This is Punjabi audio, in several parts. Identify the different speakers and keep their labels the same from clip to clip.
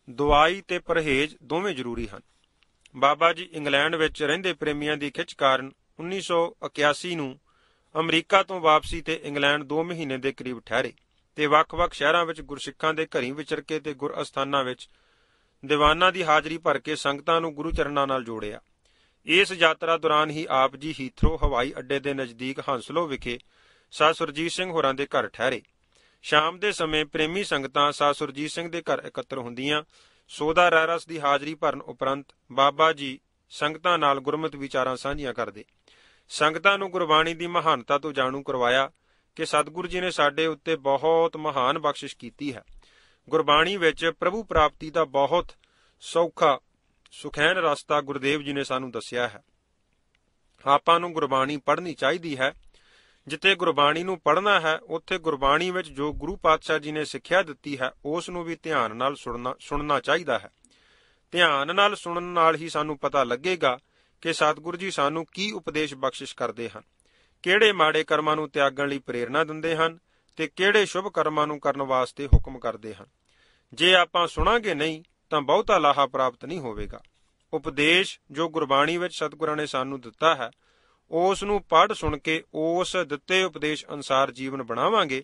Speaker 1: ਦਵਾਈ ਤੇ ਪਰਹੇਜ਼ ਦੋਵੇਂ ਜ਼ਰੂਰੀ ਹਨ। ਬਾਬਾ ਜੀ ਇੰਗਲੈਂਡ ਵਿੱਚ ਰਹਿੰਦੇ ਪ੍ਰੇਮੀਆਂ ਦੀ ਖਿੱਚ ਕਾਰਨ 1981 ਨੂੰ ਅਮਰੀਕਾ ਤੋਂ ਵਾਪਸੀ ਤੇ ਇੰਗਲੈਂਡ 2 ਮਹੀਨੇ ਦੇ ਕਰੀਬ ਠਹਿਰੇ ਤੇ ਵੱਖ-ਵੱਖ ਸ਼ਹਿਰਾਂ ਵਿੱਚ ਗੁਰਸਿੱਖਾਂ ਦੇ ਘਰੀਂ ਵਿਚਰ ਕੇ ਤੇ ਗੁਰ ਅਸਥਾਨਾਂ ਵਿੱਚ ਦੀਵਾਨਾਂ ਦੀ ਹਾਜ਼ਰੀ ਭਰ ਕੇ ਸੰਗਤਾਂ ਨੂੰ ਗੁਰੂ ਚਰਨਾਂ ਨਾਲ ਜੋੜਿਆ। ਇਸ ਯਾਤਰਾ ਦੌਰਾਨ ਹੀ ਆਪ ਜੀ ਹੀਥਰੋ ਹਵਾਈ ਅੱਡੇ ਦੇ ਨਜ਼ਦੀਕ ਹੰਸਲੋ ਵਿਖੇ ਸਾਧ ਸੁਰਜੀਤ ਸਿੰਘ ਹੋਰਾਂ ਦੇ ਘਰ ਠਹਿਰੇ। ਸ਼ਾਮ ਦੇ ਸਮੇਂ ਪ੍ਰੇਮੀ ਸੰਗਤਾਂ ਸਾਧ ਸੁਰਜੀਤ ਸਿੰਘ ਦੇ ਘਰ ਇਕੱਤਰ ਹੁੰਦੀਆਂ। ਸੋਦਾ ਰਹਿਰਸ ਦੀ ਹਾਜ਼ਰੀ ਭਰਨ ਉਪਰੰਤ ਬਾਬਾ ਜੀ ਸੰਗਤਾਂ ਨਾਲ ਗੁਰਮਤਿ ਵਿਚਾਰਾਂ ਸਾਂਝੀਆਂ ਕਰਦੇ। ਸੰਗਤਾਂ ਨੂੰ ਗੁਰਬਾਣੀ ਦੀ ਮਹਾਨਤਾ ਤੋਂ ਜਾਣੂ ਕਰਵਾਇਆ ਕਿ ਸਤਿਗੁਰੂ ਜੀ ਨੇ ਸਾਡੇ ਉੱਤੇ ਬਹੁਤ ਮਹਾਨ ਬਖਸ਼ਿਸ਼ ਕੀਤੀ ਹੈ। ਗੁਰਬਾਣੀ ਵਿੱਚ ਪ੍ਰਭੂ ਪ੍ਰਾਪਤੀ ਦਾ ਬਹੁਤ ਸੌਖਾ ਸੁਖੈਨ ਰਸਤਾ ਗੁਰਦੇਵ ਜੀ ਨੇ ਸਾਨੂੰ ਦੱਸਿਆ ਹੈ। ਆਪਾਂ ਨੂੰ ਗੁਰਬਾਣੀ ਪੜ੍ਹਨੀ ਚਾਹੀਦੀ ਹੈ। ਜਿੱਥੇ ਗੁਰਬਾਣੀ ਨੂੰ ਪੜ੍ਹਨਾ ਹੈ ਉੱਥੇ ਗੁਰਬਾਣੀ ਵਿੱਚ ਜੋ ਗੁਰੂ ਪਾਤਸ਼ਾਹ ਜੀ ਨੇ ਸਿੱਖਿਆ ਦਿੱਤੀ ਹੈ ਉਸ ਨੂੰ ਵੀ ਧਿਆਨ ਨਾਲ ਸੁਣਨਾ ਚਾਹੀਦਾ ਹੈ। ਧਿਆਨ ਨਾਲ ਸੁਣਨ ਨਾਲ ਹੀ ਸਾਨੂੰ ਪਤਾ ਲੱਗੇਗਾ ਕਿ ਸਤਿਗੁਰੂ ਜੀ ਸਾਨੂੰ ਕੀ ਉਪਦੇਸ਼ ਬਖਸ਼ਿਸ਼ ਕਰਦੇ ਹਨ, ਕਿਹੜੇ ਮਾੜੇ ਕਰਮਾਂ ਨੂੰ ਤਿਆਗਣ ਲਈ ਪ੍ਰੇਰਨਾ ਦਿੰਦੇ ਹਨ ਤੇ ਕਿਹੜੇ ਸ਼ੁਭ ਕਰਮਾਂ ਨੂੰ ਕਰਨ ਵਾਸਤੇ ਹੁਕਮ ਕਰਦੇ ਹਨ। ਜੇ ਆਪਾਂ ਸੁਣਾਂਗੇ ਨਹੀਂ ਤਾਂ ਬਹੁਤਾ ਲਾਹਾ ਪ੍ਰਾਪਤ ਨਹੀਂ ਹੋਵੇਗਾ। ਉਪਦੇਸ਼ ਜੋ ਗੁਰਬਾਣੀ ਵਿੱਚ ਸਤਿਗੁਰਾਂ ਨੇ ਸਾਨੂੰ ਦਿੱਤਾ ਹੈ ਉਸ ਨੂੰ ਪੜ੍ਹ ਸੁਣ ਕੇ ਉਸ ਦਿੱਤੇ ਉਪਦੇਸ਼ ਅਨੁਸਾਰ ਜੀਵਨ ਬਣਾਵਾਂਗੇ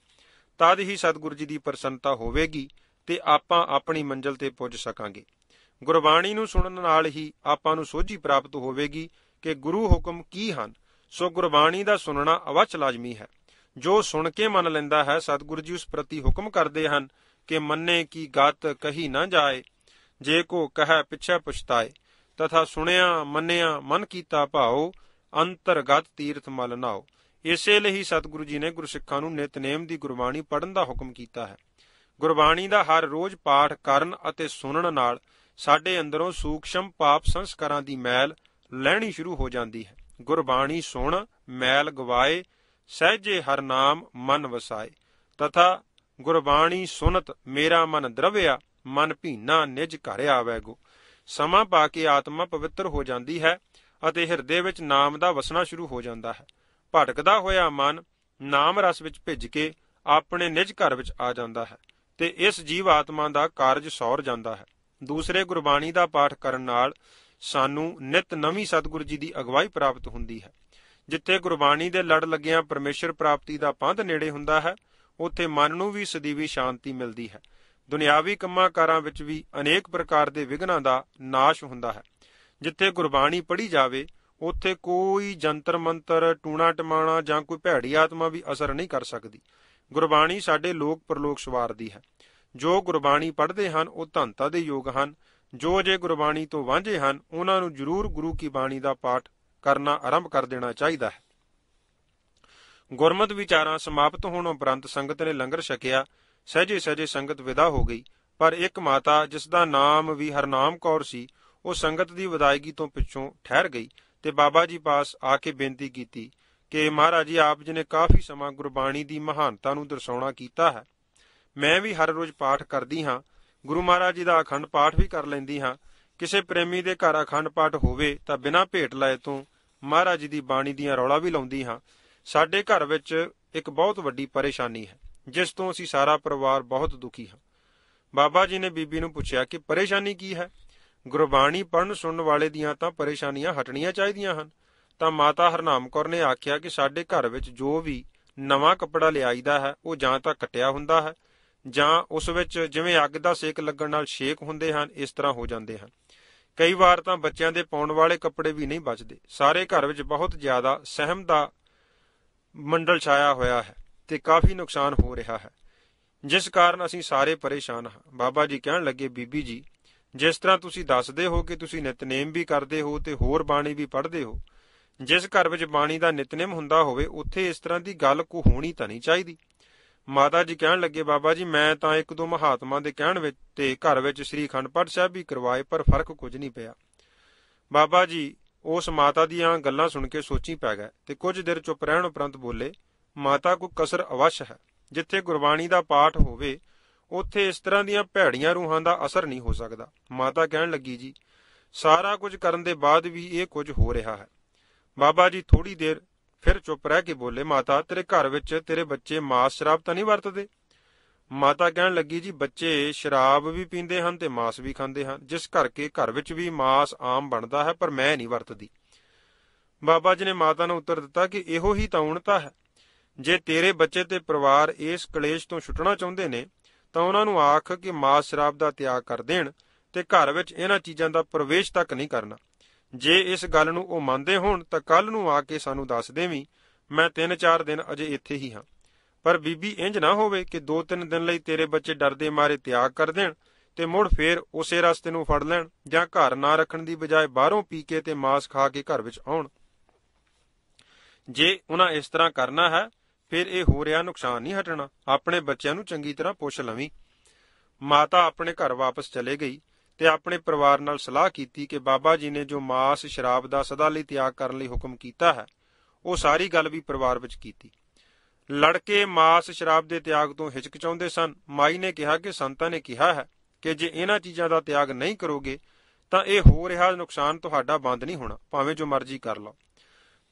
Speaker 1: ਤਦ ਹੀ ਸਤਿਗੁਰੂ ਜੀ ਦੀ ਪ੍ਰਸੰਨਤਾ ਹੋਵੇਗੀ ਤੇ ਆਪਾਂ ਆਪਣੀ ਮੰਜ਼ਿਲ ਤੇ ਪੁੱਜ ਸਕਾਂਗੇ। ਗੁਰਬਾਣੀ ਨੂੰ ਸੁਣਨ ਨਾਲ ਹੀ ਆਪਾਂ ਨੂੰ ਸੋਝੀ ਪ੍ਰਾਪਤ ਹੋਵੇਗੀ ਕਿ ਗੁਰੂ ਹੁਕਮ ਕੀ ਹਨ। ਸੋ ਗੁਰਬਾਣੀ ਦਾ ਸੁਣਨਾ ਅਵੱਚ ਲਾਜ਼ਮੀ ਹੈ। ਜੋ ਸੁਣ ਕੇ ਮੰਨ ਲੈਂਦਾ ਹੈ ਸਤਿਗੁਰੂ ਜੀ ਉਸ ਪ੍ਰਤੀ ਹੁਕਮ ਕਰਦੇ ਹਨ ਕਿ ਮੰਨੇ ਕੀ ਗਤ ਕਹੀ ਨਾ ਜਾਏ, ਜੇ ਕੋ ਕਹੈ ਪਿਛੈ ਪਛਤਾਏ, ਤਥਾ ਸੁਣਿਆ ਮੰਨਿਆ ਮਨ ਕੀਤਾ ਭਾਓ, ਅੰਤਰਗਤ ਤੀਰਥ ਮਲ ਨਾਓ। ਇਸੇ ਲਈ ਸਤਿਗੁਰੂ ਜੀ ਨੇ ਗੁਰਸਿੱਖਾਂ ਨੂੰ ਨਿਤਨੇਮ ਦੀ ਗੁਰਬਾਣੀ ਪੜ੍ਹਨ ਦਾ ਹੁਕਮ ਕੀਤਾ ਹੈ। ਗੁਰਬਾਣੀ ਦਾ ਹਰ ਰੋਜ਼ ਪਾਠ ਕਰਨ ਅਤੇ ਸੁਣਨ ਨਾਲ ਸਾਡੇ ਅੰਦਰੋਂ ਸੂਖਸ਼ਮ ਪਾਪ ਸੰਸਕਾਰਾਂ ਦੀ ਮੈਲ ਲੈਣੀ ਸ਼ੁਰੂ ਹੋ ਜਾਂਦੀ ਹੈ। ਗੁਰਬਾਣੀ ਸੁਣ ਮੈਲ ਗਵਾਏ, ਸਹਿਜੇ ਹਰ ਨਾਮ ਮਨ ਵਸਾਏ, ਤਥਾ ਗੁਰਬਾਣੀ ਸੁਨਤ ਮੇਰਾ ਮਨ ਦਰਵਿਆ, ਮਨ ਭੀਨਾ ਨਿਜ ਘਰ ਆਵੈਗੋ। ਸਮਾਂ ਪਾ ਕੇ ਆਤਮਾ ਪਵਿੱਤਰ ਹੋ ਜਾਂਦੀ ਹੈ ਅਤੇ ਹਿਰਦੇ ਵਿੱਚ ਨਾਮ ਦਾ ਵਸਣਾ ਸ਼ੁਰੂ ਹੋ ਜਾਂਦਾ ਹੈ। ਭਟਕਦਾ ਹੋਇਆ ਮਨ ਨਾਮ ਰਸ ਵਿੱਚ ਭਿੱਜ ਕੇ ਆਪਣੇ ਨਿਜ ਘਰ ਵਿੱਚ ਆ ਜਾਂਦਾ ਹੈ ਤੇ ਇਸ ਜੀਵ ਆਤਮਾ ਦਾ ਕਾਰਜ ਸੌਰ ਜਾਂਦਾ ਹੈ। ਦੂਸਰੇ ਗੁਰਬਾਣੀ ਦਾ ਪਾਠ ਕਰਨ ਨਾਲ ਸਾਨੂੰ ਨਿਤ ਨਵੀਂ ਸਤਿਗੁਰੂ ਜੀ ਦੀ ਅਗਵਾਈ ਪ੍ਰਾਪਤ ਹੁੰਦੀ ਹੈ। ਜਿੱਥੇ ਗੁਰਬਾਣੀ ਦੇ ਲੜ ਲੱਗਿਆਂ ਪਰਮੇਸ਼ਰ ਪ੍ਰਾਪਤੀ ਦਾ ਪੰਧ ਨੇੜੇ ਹੁੰਦਾ ਹੈ ਉੱਥੇ ਮਨ ਨੂੰ ਵੀ ਸਦੀਵੀ ਸ਼ਾਂਤੀ ਮਿਲਦੀ ਹੈ। ਦੁਨਿਆਵੀ ਕੰਮਾਂ ਕਾਰਾਂ ਵਿੱਚ ਵੀ ਅਨੇਕ ਪ੍ਰਕਾਰ ਦੇ ਵਿਘਨਾਂ ਦਾ ਨਾਸ਼ ਹੁੰਦਾ ਹੈ। ਜਿੱਥੇ ਗੁਰਬਾਣੀ ਪੜ੍ਹੀ ਜਾਵੇ ਉੱਥੇ ਕੋਈ ਜੰਤਰ ਮੰਤਰ, ਟੂਣਾ ਟਮਾਣਾ ਜਾਂ ਕੋਈ ਭੈੜੀ ਆਤਮਾ ਵੀ ਅਸਰ ਨਹੀਂ ਕਰ ਸਕਦੀ। ਗੁਰਬਾਣੀ ਸਾਡੇ ਲੋਕ ਪਰਲੋਕ ਸਵਾਰਦੀ ਹੈ। ਜੋ ਗੁਰਬਾਣੀ ਪੜ੍ਹਦੇ ਹਨ ਉਹ ਧੰਨਤਾ ਦੇ ਯੋਗ ਹਨ। ਜੋ ਜੇ ਗੁਰਬਾਣੀ ਤੋਂ ਵਾਂਝੇ ਹਨ ਉਹਨਾਂ ਨੂੰ ਜ਼ਰੂਰ ਗੁਰੂ ਕੀ ਬਾਣੀ ਦਾ ਪਾਠ ਕਰਨਾ ਆਰੰਭ ਕਰ ਦੇਣਾ ਚਾਹੀਦਾ ਹੈ। ਗੁਰਮਤਿ ਵਿਚਾਰਾਂ ਸਮਾਪਤ ਹੋਣ ਉਪਰੰਤ ਸੰਗਤ ਨੇ ਲੰਗਰ ਛਕਿਆ। ਸਹਿਜੇ ਸਹਿਜੇ ਸੰਗਤ ਵਿਦਾ ਹੋ ਗਈ, ਪਰ ਇੱਕ ਮਾਤਾ ਜਿਸ ਦਾ ਨਾਮ ਵੀ ਹਰਨਾਮ ਕੌਰ ਸੀ ਉਹ ਸੰਗਤ ਦੀ ਵਿਦਾਇਗੀ ਤੋਂ ਪਿੱਛੋਂ ਠਹਿਰ ਗਈ ਤੇ ਬਾਬਾ ਜੀ ਪਾਸ ਆ ਕੇ ਬੇਨਤੀ ਕੀਤੀ ਕਿ ਮਹਾਰਾਜ ਜੀ, ਆਪ ਜੀ ਨੇ ਕਾਫੀ ਸਮਾਂ ਗੁਰਬਾਣੀ ਦੀ ਮਹਾਨਤਾ ਨੂੰ ਦਰਸਾਉਣਾ ਕੀਤਾ ਹੈ। ਮੈਂ ਵੀ ਹਰ ਰੋਜ਼ ਪਾਠ ਕਰਦੀ ਹਾਂ, ਗੁਰੂ ਮਹਾਰਾਜ ਜੀ ਦਾ ਅਖੰਡ ਪਾਠ ਵੀ ਕਰ ਲੈਂਦੀ ਹਾਂ। ਕਿਸੇ ਪ੍ਰੇਮੀ ਦੇ ਘਰ ਅਖੰਡ ਪਾਠ ਹੋਵੇ ਤਾਂ ਬਿਨਾਂ ਭੇਟ ਲਾਏ ਤੋਂ ਮਹਾਰਾਜ ਜੀ ਦੀ ਬਾਣੀ ਦੀਆਂ ਰੌਲਾ ਵੀ ਲਾਉਂਦੀ ਹਾਂ। ਸਾਡੇ ਘਰ ਵਿੱਚ ਇੱਕ ਬਹੁਤ ਵੱਡੀ ਪਰੇਸ਼ਾਨੀ ਹੈ ਜਿਸ ਤੋਂ ਅਸੀਂ ਸਾਰਾ ਪਰਿਵਾਰ ਬਹੁਤ ਦੁਖੀ ਹਾਂ। ਬਾਬਾ ਜੀ ਨੇ ਬੀਬੀ ਨੂੰ ਪੁੱਛਿਆ ਕਿ ਪਰੇਸ਼ਾਨੀ ਕੀ ਹੈ। ਗੁਰਬਾਣੀ ਪੜ੍ਹਨ ਸੁਣਨ ਵਾਲੇ ਦੀਆਂ ਤਾਂ ਪਰੇਸ਼ਾਨੀਆਂ ਹਟਣੀਆਂ ਚਾਹੀਦੀਆਂ ਹਨ। ਤਾਂ ਮਾਤਾ ਹਰਨਾਮ ਕੌਰ ਨੇ ਆਖਿਆ ਕਿ ਸਾਡੇ ਘਰ ਵਿੱਚ ਜੋ ਵੀ ਨਵਾਂ ਕੱਪੜਾ ਲਿਆਈਦਾ ਹੈ ਉਹ ਜਾਂ ਤਾਂ ਕੱਟਿਆ ਹੁੰਦਾ ਹੈ ਜਾਂ ਉਸ ਵਿੱਚ ਜਿਵੇਂ ਅੱਗ ਦਾ ਸੇਕ ਲੱਗਣ ਨਾਲ ਛੇਕ ਹੁੰਦੇ ਹਨ, ਇਸ ਤਰ੍ਹਾਂ ਹੋ ਜਾਂਦੇ ਹਨ। ਕਈ ਵਾਰ ਤਾਂ ਬੱਚਿਆਂ ਦੇ ਪਾਉਣ ਵਾਲੇ ਕੱਪੜੇ ਵੀ ਨਹੀਂ ਬਚਦੇ। ਸਾਰੇ ਘਰ ਵਿੱਚ ਬਹੁਤ ਜ਼ਿਆਦਾ ਸਹਿਮ ਦਾ ਮੰਡਲ ਛਾਇਆ ਹੋਇਆ ਹੈ ਤੇ ਕਾਫੀ ਨੁਕਸਾਨ ਹੋ ਰਿਹਾ ਹੈ, ਜਿਸ ਕਾਰਨ ਅਸੀਂ ਸਾਰੇ ਪਰੇਸ਼ਾਨ ਹਾਂ। ਬਾਬਾ ਜੀ ਕਹਿਣ ਲੱਗੇ, ਬੀਬੀ ਜੀ, ਜਿਸ ਤਰ੍ਹਾਂ ਤੁਸੀਂ ਦੱਸਦੇ ਹੋ ਕਿ ਤੁਸੀਂ ਨਿਤਨੇਮ ਵੀ ਕਰਦੇ ਹੋ ਤੇ ਹੋਰ ਬਾਣੀ ਵੀ ਪੜ੍ਹਦੇ ਹੋ, ਜਿਸ ਘਰ ਵਿੱਚ ਬਾਣੀ ਦਾ ਨਿਤਨੇਮ ਹੁੰਦਾ ਹੋਵੇ ਉੱਥੇ ਇਸ ਤਰ੍ਹਾਂ ਦੀ ਗੱਲ ਕੋ ਹੋਣੀ ਤਾਂ ਨਹੀਂ ਚਾਹੀਦੀ। ਮਾਤਾ ਜੀ ਕਹਿਣ ਲੱਗੇ, ਬਾਬਾ ਜੀ, ਮੈਂ ਤਾਂ ਇੱਕ ਦੋ ਮਹਾਤਮਾ ਦੇ ਕਹਿਣ ਵਿੱਚ ਤੇ ਘਰ ਵਿੱਚ ਸ੍ਰੀ ਅਖੰਡ ਪਾਠ ਸਾਹਿਬ ਵੀ ਕਰਵਾਏ, ਪਰ ਫਰਕ ਕੁਝ ਨਹੀਂ ਪਿਆ। ਬਾਬਾ ਜੀ ਉਸ ਮਾਤਾ ਦੀਆਂ ਗੱਲਾਂ ਸੁਣ ਕੇ ਸੋਚੀ ਪੈ ਗਏ ਤੇ ਕੁਝ ਦੇਰ ਚੁੱਪ ਰਹਿਣ ਉਪਰੰਤ ਬੋਲੇ, ਮਾਤਾ, ਕੋਈ ਕਸਰ ਅਵਸ਼ ਹੈ। ਜਿੱਥੇ ਗੁਰਬਾਣੀ ਦਾ ਪਾਠ ਹੋਵੇ ਉੱਥੇ ਇਸ ਤਰ੍ਹਾਂ ਦੀਆਂ ਭੈੜੀਆਂ ਰੂਹਾਂ ਦਾ ਅਸਰ ਨਹੀਂ ਹੋ ਸਕਦਾ। ਮਾਤਾ ਕਹਿਣ ਲੱਗੀ, ਜੀ ਸਾਰਾ ਕੁਝ ਕਰਨ ਦੇ ਬਾਅਦ ਵੀ ਇਹ ਕੁਝ ਹੋ ਰਿਹਾ ਹੈ। ਬਾਬਾ ਜੀ ਥੋੜੀ ਦੇਰ ਫਿਰ ਚੁੱਪ ਰਹਿ ਕੇ ਬੋਲੇ, ਮਾਤਾ, ਤੇਰੇ ਘਰ ਵਿੱਚ ਤੇਰੇ ਬੱਚੇ ਮਾਸ ਸ਼ਰਾਬ ਤਾਂ ਨਹੀਂ ਵਰਤਦੇ? ਮਾਤਾ ਕਹਿਣ ਲੱਗੀ, ਜੀ ਬੱਚੇ ਸ਼ਰਾਬ ਵੀ ਪੀਂਦੇ ਹਨ ਤੇ ਮਾਸ ਵੀ ਖਾਂਦੇ ਹਨ, ਜਿਸ ਕਰਕੇ ਘਰ ਵਿੱਚ ਵੀ ਮਾਸ ਆਮ ਬਣਦਾ ਹੈ, ਪਰ ਮੈਂ ਨਹੀਂ ਵਰਤਦੀ। ਬਾਬਾ ਜੀ ਨੇ ਮਾਤਾ ਨੂੰ ਉੱਤਰ ਦਿੱਤਾ ਕਿ ਇਹੋ ਹੀ ਤਾਂ ਉਣਤਾ ਹੈ। ਜੇ ਤੇਰੇ ਬੱਚੇ ਤੇ ਪਰਿਵਾਰ ਇਸ ਕਲੇਸ਼ ਤੋਂ ਛੁੱਟਣਾ ਚਾਹੁੰਦੇ ਨੇ ਤਾਂ ਉਹਨਾਂ ਨੂੰ ਆਖ ਕਿ ਮਾਸ ਸ਼ਰਾਬ ਦਾ ਤਿਆਗ ਕਰ ਦੇਣ ਤੇ ਘਰ ਵਿੱਚ ਇਹਨਾਂ ਚੀਜ਼ਾਂ ਦਾ ਪ੍ਰਵੇਸ਼ ਤੱਕ ਨਹੀਂ ਕਰਨਾ। ਜੇ ਇਸ ਗੱਲ ਨੂੰ ਉਹ ਮੰਨਦੇ ਹੋਣ ਤਾਂ ਕੱਲ ਨੂੰ ਆ ਕੇ ਸਾਨੂੰ ਦੱਸ ਦੇਵੀਂ, ਮੈਂ 3-4 ਦਿਨ ਅਜੇ ਇੱਥੇ ਹੀ ਹਾਂ। ਪਰ ਬੀਬੀ, ਇੰਜ ਨਾ ਹੋਵੇ ਕਿ 2-3 ਦਿਨ ਲਈ ਤੇਰੇ ਬੱਚੇ ਡਰਦੇ ਮਾਰੇ ਤਿਆਗ ਕਰ ਦੇਣ ਤੇ ਮੁੜ ਫੇਰ ਉਸੇ ਰਸਤੇ ਨੂੰ ਫੜ ਲੈਣ, ਜਾਂ ਘਰ ਨਾ ਰੱਖਣ ਦੀ ਬਜਾਏ ਬਾਹਰੋਂ ਪੀ ਕੇ ਤੇ ਮਾਸ ਖਾ ਕੇ ਘਰ ਵਿੱਚ ਆਉਣ। ਜੇ ਉਹਨਾਂ ਇਸ ਤਰ੍ਹਾਂ ਕਰਨਾ ਹੈ ਫਿਰ ਇਹ ਹੋ ਰਿਹਾ ਨੁਕਸਾਨ ਨਹੀਂ ਹਟਣਾ। ਆਪਣੇ ਬੱਚਿਆਂ ਨੂੰ ਚੰਗੀ ਤਰ੍ਹਾਂ ਪੁੱਛ ਲਵੀਂ। ਮਾਤਾ ਆਪਣੇ ਘਰ ਵਾਪਸ ਚਲੇ ਗਈ ਤੇ ਆਪਣੇ ਪਰਿਵਾਰ ਨਾਲ ਸਲਾਹ ਕੀਤੀ ਕਿ ਬਾਬਾ ਜੀ ਨੇ ਜੋ ਮਾਸ ਸ਼ਰਾਬ ਦਾ ਸਦਾ ਲਈ ਤਿਆਗ ਕਰਨ ਲਈ ਹੁਕਮ ਕੀਤਾ ਹੈ, ਉਹ ਸਾਰੀ ਗੱਲ ਵੀ ਪਰਿਵਾਰ ਵਿੱਚ ਕੀਤੀ। ਲੜਕੇ ਮਾਸ ਸ਼ਰਾਬ ਦੇ ਤਿਆਗ ਤੋਂ ਹਿਚਕਚਾਉਂਦੇ ਸਨ। ਮਾਈ ਨੇ ਕਿਹਾ ਕਿ ਸੰਤਾਂ ਨੇ ਕਿਹਾ ਹੈ ਕਿ ਜੇ ਇਹਨਾਂ ਚੀਜ਼ਾਂ ਦਾ ਤਿਆਗ ਨਹੀਂ ਕਰੋਗੇ ਤਾਂ ਇਹ ਹੋ ਰਿਹਾ ਨੁਕਸਾਨ ਤੁਹਾਡਾ ਬੰਦ ਨਹੀਂ ਹੋਣਾ, ਭਾਵੇਂ ਜੋ ਮਰਜ਼ੀ ਕਰ ਲਓ।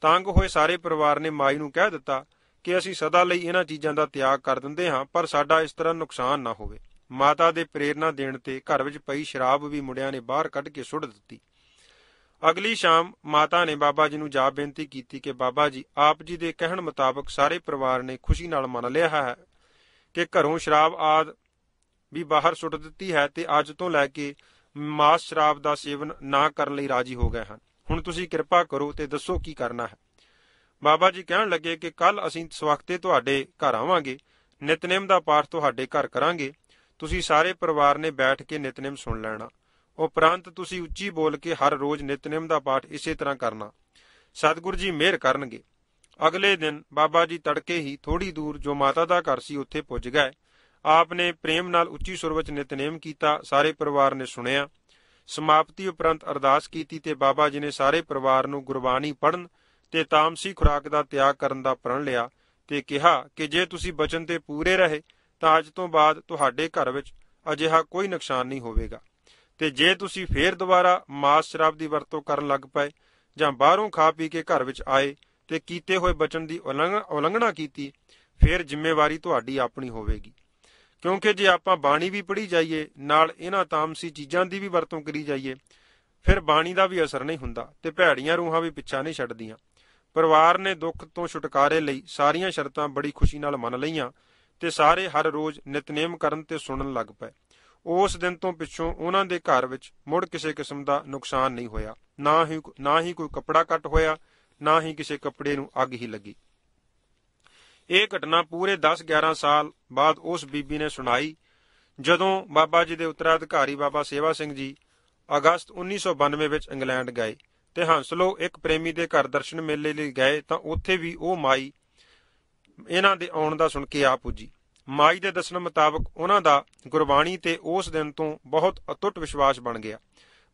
Speaker 1: ਤੰਗ ਹੋਏ ਸਾਰੇ ਪਰਿਵਾਰ ਨੇ ਮਾਈ ਨੂੰ ਕਹਿ ਦਿੱਤਾ ਕਿ ਅਸੀਂ ਸਦਾ ਲਈ ਇਹਨਾਂ ਚੀਜ਼ਾਂ ਦਾ ਤਿਆਗ ਕਰ ਦਿੰਦੇ ਹਾਂ, ਪਰ ਸਾਡਾ ਇਸ ਤਰ੍ਹਾਂ ਨੁਕਸਾਨ ਨਾ ਹੋਵੇ। ਮਾਤਾ ਦੇ ਪ੍ਰੇਰਨਾ ਦੇਣ ਤੇ ਘਰ ਵਿੱਚ ਪਈ ਸ਼ਰਾਬ ਵੀ ਮੁੰਡਿਆਂ ਨੇ ਬਾਹਰ ਕੱਢ ਕੇ ਸੁੱਟ ਦਿੱਤੀ। ਅਗਲੀ ਸ਼ਾਮ ਮਾਤਾ ਨੇ ਬਾਬਾ ਜੀ ਨੂੰ ਜਾ ਬੇਨਤੀ ਕੀਤੀ ਕਿ ਬਾਬਾ ਜੀ, ਆਪ ਜੀ ਦੇ ਕਹਿਣ ਮੁਤਾਬਕ ਸਾਰੇ ਪਰਿਵਾਰ ਨੇ ਖੁਸ਼ੀ ਨਾਲ ਮੰਨ ਲਿਆ ਹੈ ਕਿ ਘਰੋਂ ਸ਼ਰਾਬ ਆਦਿ ਵੀ ਬਾਹਰ ਸੁੱਟ ਦਿੱਤੀ ਹੈ ਤੇ ਅੱਜ ਤੋਂ ਲੈ ਕੇ ਮਾਸ ਸ਼ਰਾਬ ਦਾ ਸੇਵਨ ਨਾ ਕਰਨ ਲਈ ਰਾਜੀ ਹੋ ਗਏ ਹਨ। ਹੁਣ ਤੁਸੀਂ ਕਿਰਪਾ ਕਰੋ ਤੇ ਦੱਸੋ ਕੀ ਕਰਨਾ ਹੈ। ਬਾਬਾ ਜੀ ਕਹਿਣ ਲੱਗੇ ਕਿ ਕੱਲ ਅਸੀਂ ਸਵਖਤੇ ਤੁਹਾਡੇ ਘਰ ਆਵਾਂਗੇ, ਨਿਤਨੇਮ ਦਾ ਪਾਠ ਤੁਹਾਡੇ ਘਰ ਕਰਾਂਗੇ। ਤੁਸੀਂ ਸਾਰੇ ਪਰਿਵਾਰ ਨੇ ਬੈਠ ਕੇ ਨਿਤਨੇਮ ਸੁਣ ਲੈਣਾ। ਉਪਰੰਤ ਤੁਸੀਂ ਉੱਚੀ ਬੋਲ ਕੇ ਹਰ ਰੋਜ਼ ਨਿਤਨੇਮ ਦਾ ਪਾਠ ਇਸੇ ਤਰ੍ਹਾਂ ਕਰਨਾ। ਸਤਿਗੁਰੂ ਜੀ ਮਿਹਰ ਕਰਨਗੇ। ਅਗਲੇ ਦਿਨ ਬਾਬਾ ਜੀ ਤੜਕੇ ਹੀ ਥੋੜੀ ਦੂਰ ਜੋ ਮਾਤਾ ਦਾ ਘਰ ਸੀ ਉੱਥੇ ਪੁੱਜ ਗਏ। ਆਪ ਨੇ ਪ੍ਰੇਮ ਨਾਲ ਉੱਚੀ ਸੁਰ ਵਿੱਚ ਨਿਤਨੇਮ ਕੀਤਾ। ਸਾਰੇ ਪਰਿਵਾਰ ਨੇ ਸੁਣਿਆ। ਸਮਾਪਤੀ ਉਪਰੰਤ ਅਰਦਾਸ ਕੀਤੀ ਤੇ ਬਾਬਾ ਜੀ ਨੇ ਸਾਰੇ ਪਰਿਵਾਰ ਨੂੰ ਗੁਰਬਾਣੀ ਪੜ੍ਹਨ ਤੇ ਤਾਮਸੀ ਖੁਰਾਕ ਦਾ ਤਿਆਗ ਕਰਨ ਦਾ ਪ੍ਰਣ ਲਿਆ ਤੇ ਕਿਹਾ ਕਿ ਜੇ ਤੁਸੀਂ ਬਚਨ ਤੇ ਪੂਰੇ ਰਹੇ ਤਾਂ ਅੱਜ ਤੋਂ ਬਾਅਦ ਤੁਹਾਡੇ ਘਰ ਵਿੱਚ ਅਜਿਹਾ ਕੋਈ ਨੁਕਸਾਨ ਨਹੀਂ ਹੋਵੇਗਾ, ਤੇ ਜੇ ਤੁਸੀਂ ਫੇਰ ਦੁਬਾਰਾ ਮਾਸ ਸ਼ਰਾਬ ਦੀ ਵਰਤੋਂ ਕਰਨ ਲੱਗ ਪਏ ਜਾਂ ਬਾਹਰੋਂ ਖਾ ਪੀ ਕੇ ਘਰ ਵਿੱਚ ਆਏ ਤੇ ਕੀਤੇ ਹੋਏ ਬਚਨ ਦੀ ਉਲੰਘਣਾ ਕੀਤੀ, ਫੇਰ ਜ਼ਿੰਮੇਵਾਰੀ ਤੁਹਾਡੀ ਆਪਣੀ ਹੋਵੇਗੀ। ਕਿਉਂਕਿ ਜੇ ਆਪਾਂ ਬਾਣੀ ਵੀ ਪੜ੍ਹੀ ਜਾਈਏ ਨਾਲ ਇਹਨਾਂ ਤਾਮਸੀ ਚੀਜ਼ਾਂ ਦੀ ਵੀ ਵਰਤੋਂ ਕਰੀ ਜਾਈਏ, ਫਿਰ ਬਾਣੀ ਦਾ ਵੀ ਅਸਰ ਨਹੀਂ ਹੁੰਦਾ ਤੇ ਭੈੜੀਆਂ ਰੂਹਾਂ ਵੀ ਪਿੱਛਾ ਨਹੀਂ ਛੱਡਦੀਆਂ। ਪਰਿਵਾਰ ਨੇ ਦੁੱਖ ਤੋਂ ਛੁਟਕਾਰੇ ਲਈ ਸਾਰੀਆਂ ਸ਼ਰਤਾਂ ਬੜੀ ਖੁਸ਼ੀ ਨਾਲ ਮੰਨ ਲਈਆਂ ਤੇ ਸਾਰੇ ਹਰ ਰੋਜ਼ ਨਿਤਨੇਮ ਕਰਨ ਤੇ ਸੁਣਨ ਲੱਗ ਪਏ। ਉਸ ਦਿਨ ਤੋਂ ਪਿੱਛੋਂ ਉਹਨਾਂ ਦੇ ਘਰ ਵਿੱਚ ਮੁੜ ਕਿਸੇ ਕਿਸਮ ਦਾ ਨੁਕਸਾਨ ਨਹੀਂ ਹੋਇਆ, ਨਾ ਹੀ ਕੋਈ ਕੱਪੜਾ ਕੱਟ ਹੋਇਆ, ਨਾ ਹੀ ਕਿਸੇ ਕੱਪੜੇ ਨੂੰ ਅੱਗ ਹੀ ਲੱਗੀ। ਇਹ ਘਟਨਾ ਪੂਰੇ 10-11 ਸਾਲ ਬਾਅਦ ਉਸ ਬੀਬੀ ਨੇ ਸੁਣਾਈ, ਜਦੋਂ ਬਾਬਾ ਜੀ ਦੇ ਉੱਤਰਾਧਿਕਾਰੀ ਬਾਬਾ ਸੇਵਾ ਸਿੰਘ ਜੀ ਅਗਸਤ 1992 ਵਿੱਚ ਇੰਗਲੈਂਡ ਗਏ ਤੇ ਹੰਸਲੋ ਇੱਕ ਪ੍ਰੇਮੀ ਦੇ ਘਰ ਦਰਸ਼ਨ ਮੇਲੇ ਲਈ ਗਏ ਤਾਂ ਉੱਥੇ ਵੀ ਉਹ ਮਾਈ ਇਹਨਾਂ ਦੇ ਆਉਣ ਦਾ ਸੁਣ ਕੇ ਆ ਪੁੱਜੀ। ਮਾਈ ਦੇ ਦੱਸਣ ਮੁਤਾਬਕ ਉਹਨਾਂ ਦਾ ਗੁਰਬਾਣੀ ਤੇ ਉਸ ਦਿਨ ਤੋਂ ਬਹੁਤ ਅਟੁੱਟ ਵਿਸ਼ਵਾਸ ਬਣ ਗਿਆ।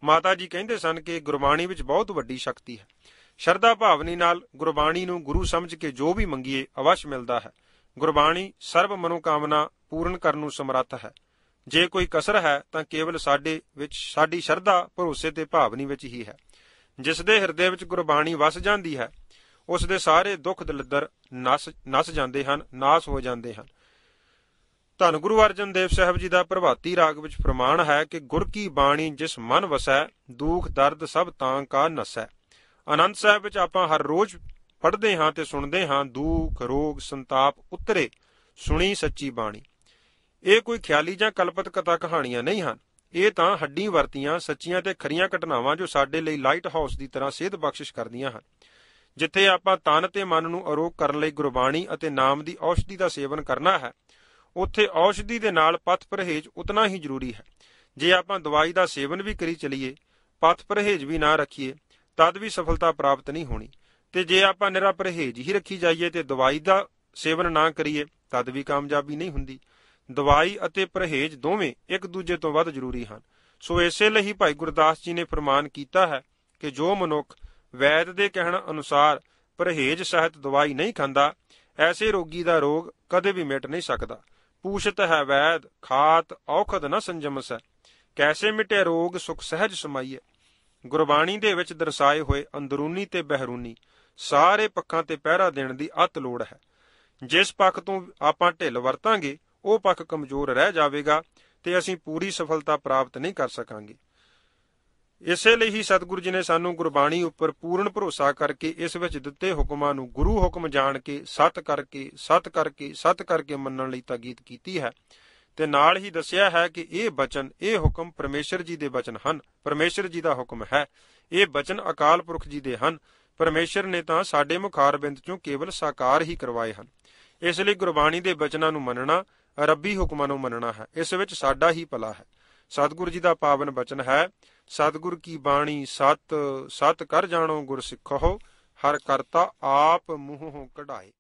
Speaker 1: ਮਾਤਾ ਜੀ ਕਹਿੰਦੇ ਸਨ ਕਿ ਗੁਰਬਾਣੀ ਵਿੱਚ ਬਹੁਤ ਵੱਡੀ ਸ਼ਕਤੀ ਹੈ। ਸ਼ਰਧਾ ਭਾਵਨੀ ਨਾਲ ਗੁਰਬਾਣੀ ਨੂੰ ਗੁਰੂ ਸਮਝ ਕੇ ਜੋ ਵੀ ਮੰਗੀਏ ਅਵਸ਼ ਮਿਲਦਾ ਹੈ। ਗੁਰਬਾਣੀ ਸਰਬ ਮਨੋਕਾਮਨਾ ਪੂਰਨ ਕਰਨ ਨੂੰ ਸਮਰੱਥ ਹੈ। ਜੇ ਕੋਈ ਕਸਰ ਹੈ ਤਾਂ ਕੇਵਲ ਸਾਡੇ ਵਿੱਚ ਸਾਡੀ ਸ਼ਰਧਾ ਭਰੋਸੇ ਤੇ ਭਾਵਨੀ ਵਿੱਚ ਹੀ ਹੈ। ਜਿਸ ਦੇ ਹਿਰਦੇ ਵਿੱਚ ਗੁਰਬਾਣੀ ਵਸ ਜਾਂਦੀ ਹੈ ਉਸ ਦੇ ਸਾਰੇ ਦੁੱਖ ਦਲਿੱਦਰ ਨਸ ਜਾਂਦੇ ਹਨ, ਨਾਸ ਹੋ ਜਾਂਦੇ ਹਨ। ਧੰਨ ਗੁਰੂ ਅਰਜਨ ਦੇਵ ਸਾਹਿਬ ਜੀ ਦਾ ਪ੍ਰਭਾਤੀ ਰਾਗ ਵਿੱਚ ਪ੍ਰਮਾਣ ਹੈ ਕਿ ਗੁਰ ਕੀ ਬਾਣੀ ਜਿਸ ਮਨ ਵਸੈ, ਦੁੱਖ ਦਰਦ ਸਭ ਤਾਂ ਕਾ ਨਸੈ। ਆਨੰਦ ਸਾਹਿਬ ਵਿੱਚ ਆਪਾਂ ਹਰ ਰੋਜ਼ ਪੜ੍ਹਦੇ ਹਾਂ ਤੇ ਸੁਣਦੇ ਹਾਂ, ਦੁੱਖ ਰੋਗ ਸੰਤਾਪ ਉਤਰੇ ਸੁਣੀ ਸੱਚੀ ਬਾਣੀ। ਇਹ ਕੋਈ ਖਿਆਲੀ ਜਾਂ ਕਲਪਤ ਕਥਾ ਕਹਾਣੀਆਂ ਨਹੀਂ ਹਨ। ਇਹ ਤਾਂ ਹੱਡੀ ਵਰਤੀਆਂ ਸੱਚੀਆਂ ਤੇ ਖਰੀਆਂ ਘਟਨਾਵਾਂ ਜੋ ਸਾਡੇ ਲਈ ਲਾਈਟ ਹਾਊਸ ਦੀ ਤਰ੍ਹਾਂ ਸੇਧ ਬਖਸ਼ਿਸ਼ ਕਰਦੀਆਂ ਹਨ। ਜਿੱਥੇ ਆਪਾਂ ਤਨ ਤੇ ਮਨ ਨੂੰ ਅਰੋਗ ਕਰਨ ਲਈ ਗੁਰਬਾਣੀ ਅਤੇ ਨਾਮ ਦੀ ਔਸ਼ਧੀ ਦਾ ਸੇਵਨ ਕਰਨਾ ਹੈ, ਉੱਥੇ ਔਸ਼ਧੀ ਦੇ ਨਾਲ ਪਥ ਪਰਹੇਜ਼ ਉਤਨਾ ਹੀ ਜ਼ਰੂਰੀ ਹੈ। ਜੇ ਆਪਾਂ ਦਵਾਈ ਦਾ ਸੇਵਨ ਵੀ ਕਰੀ ਚਲੀਏ, ਪਥ ਪਰਹੇਜ਼ ਵੀ ਨਾ ਰੱਖੀਏ, ਤਦ ਵੀ ਸਫਲਤਾ ਪ੍ਰਾਪਤ ਨਹੀਂ ਹੋਣੀ। ਤੇ ਜੇ ਆਪਾਂ ਨਿਰਾ ਪਰਹੇਜ਼ ਹੀ ਰੱਖੀ ਜਾਈਏ ਤੇ ਦਵਾਈ ਦਾ ਸੇਵਨ ਨਾ ਕਰੀਏ, ਤਦ ਵੀ ਕਾਮਯਾਬੀ ਨਹੀਂ ਹੁੰਦੀ। ਦਵਾਈ ਅਤੇ ਪਰਹੇਜ਼ ਦੋਵੇਂ ਇੱਕ ਦੂਜੇ ਤੋਂ ਵੱਧ ਜ਼ਰੂਰੀ ਹਨ। ਸੋ ਇਸੇ ਲਈ ਭਾਈ ਗੁਰਦਾਸ ਜੀ ਨੇ ਫਰਮਾਨ ਕੀਤਾ ਹੈ ਕਿ ਜੋ ਮਨੁੱਖ ਵੈਦ ਦੇ ਕਹਿਣ ਅਨੁਸਾਰ ਪਰਹੇਜ਼ ਸਹਿਤ ਦਵਾਈ ਨਹੀਂ ਖਾਂਦਾ, ਐਸੇ ਰੋਗੀ ਦਾ ਰੋਗ ਕਦੇ ਵੀ ਮਿਟ ਨਹੀਂ ਸਕਦਾ। ਪੂਛਤ ਹੈ ਵੈਦ ਖਾਤ ਔਖਦ ਨ ਸੰਜਮਸੈ, ਕੈਸੇ ਮਿਟੇ ਰੋਗ ਸੁਖ ਸਹਿਜ ਸਮਾਈਏ। ਗੁਰਬਾਣੀ ਦੇ ਵਿੱਚ ਦਰਸਾਏ ਹੋਏ ਅੰਦਰੂਨੀ ਤੇ ਬਹਿਰੂਨੀ ਸਾਰੇ ਪੱਖਾਂ ਤੇ ਪਹਿਰਾ ਦੇਣ ਦੀ ਅਤ ਲੋੜ ਹੈ। ਜਿਸ ਪੱਖ ਤੋਂ ਆਪਾਂ ਢਿੱਲ ਵਰਤਾਂਗੇ ਉਹ ਪੱਖ ਕਮਜ਼ੋਰ ਰਹਿ ਜਾਵੇਗਾ ਤੇ ਅਸੀਂ ਪੂਰੀ ਸਫਲਤਾ ਪ੍ਰਾਪਤ ਨਹੀਂ ਕਰ ਸਕਾਂਗੇ। ਇਸੇ ਲਈ ਹੀ ਸਤਿਗੁਰੂ ਜੀ ਨੇ ਸਾਨੂੰ ਗੁਰਬਾਣੀ ਉੱਪਰ ਪੂਰਨ ਭਰੋਸਾ ਕਰਕੇ ਇਸ ਵਿੱਚ ਦਿੱਤੇ ਹੁਕਮਾਂ ਨੂੰ ਗੁਰੂ ਹੁਕਮ ਜਾਣ ਕੇ ਸਤ ਕਰਕੇ ਮੰਨਣ ਲਈ ਤਾਕੀਦ ਕੀਤੀ ਹੈ ਤੇ ਨਾਲ ਹੀ ਦੱਸਿਆ ਹੈ ਕਿ ਇਹ ਬਚਨ, ਇਹ ਹੁਕਮ ਪਰਮੇਸ਼ਰ ਜੀ ਦੇ ਬਚਨ ਹਨ, ਪਰਮੇਸ਼ਰ ਜੀ ਦਾ ਹੁਕਮ ਹੈ। ਇਹ ਬਚਨ ਅਕਾਲ ਪੁਰਖ ਜੀ ਦੇ ਹਨ। ਪਰਮੇਸ਼ਰ ਨੇ ਤਾਂ ਸਾਡੇ ਮੁਖਾਰਬਿੰਦ ਚੋਂ ਕੇਵਲ ਸਾਕਾਰ ਹੀ ਕਰਵਾਏ ਹਨ। ਇਸ ਲਈ ਗੁਰਬਾਣੀ ਦੇ ਬਚਨਾਂ ਨੂੰ ਮੰਨਣਾ ਰੱਬੀ ਹੁਕਮਾਂ ਨੂੰ ਮੰਨਣਾ ਹੈ। ਇਸ ਵਿੱਚ ਸਾਡਾ ਹੀ ਭਲਾ ਹੈ। ਸਤਿਗੁਰੂ ਜੀ ਦਾ ਪਾਵਨ ਬਚਨ ਹੈ, ਸਤਿਗੁਰ ਕੀ ਬਾਣੀ ਸਤ, ਸਤ ਕਰ ਜਾਣੋ ਗੁਰ ਸਿੱਖੋ, ਹਰ ਕਰਤਾ ਆਪ ਮੂੰਹੋਂ ਕਢਾਏ।